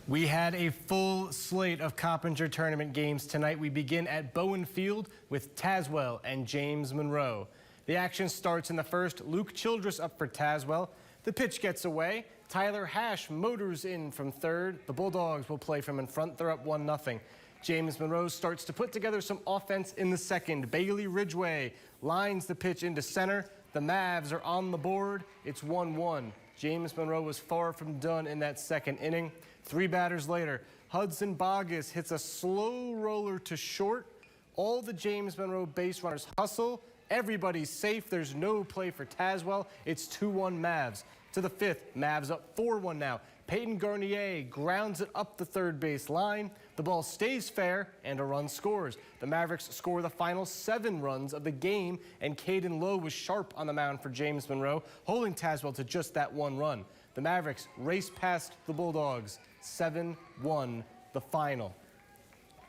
We had a full slate of Coppinger Tournament games tonight. We begin at Bowen Field with Tazewell and James Monroe. The action starts in the first. Luke Childress up for Tazewell. The pitch gets away. Tyler Hash motors in from third. The Bulldogs will play from in front. They're up 1-0. James Monroe starts to put together some offense in the second. Bailey Ridgway lines the pitch into center. The Mavs are on the board. It's 1-1. James Monroe was far from done in that second inning. 3 batters later, Hudson Bogus hits a slow roller to short. All the James Monroe base runners hustle. Everybody's safe. There's no play for Tazewell. It's 2-1 Mavs. To the 5th, Mavs up 4-1 now. Peyton Garnier grounds it up the third base line. The ball stays fair and a run scores. The Mavericks score the final 7 runs of the game, and Caden Lowe was sharp on the mound for James Monroe, holding Tazewell to just that 1 run. The Mavericks race past the Bulldogs. 7-1 the final.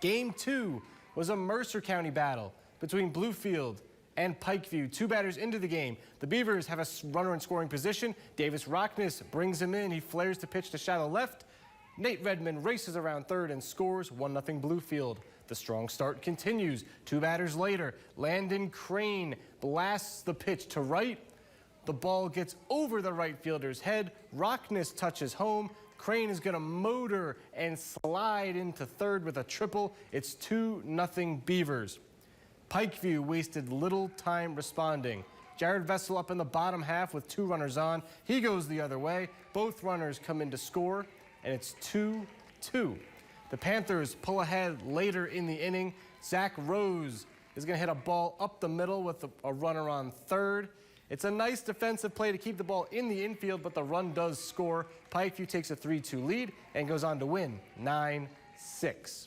Game 2 was a Mercer County battle between Bluefield and Pikeview. 2 batters into the game. The Beavers have a runner in scoring position. Davis Rockness brings him in. He flares the pitch to shallow left. Nate Redmond races around third and scores. 1-0 Bluefield. The strong start continues. 2 batters later, Landon Crane blasts the pitch to right. The ball gets over the right fielder's head. Rockness touches home. Crane is going to motor and slide into third with a triple. It's 2-0 Beavers. Pikeview wasted little time responding. Jared Vessel up in the bottom half with 2 runners on. He goes the other way. Both runners come in to score, and it's 2-2. The Panthers pull ahead later in the inning. Zach Rose is going to hit a ball up the middle with a runner on third. It's a nice defensive play to keep the ball in the infield, but the run does score. Pikeview takes a 3-2 lead and goes on to win 9-6.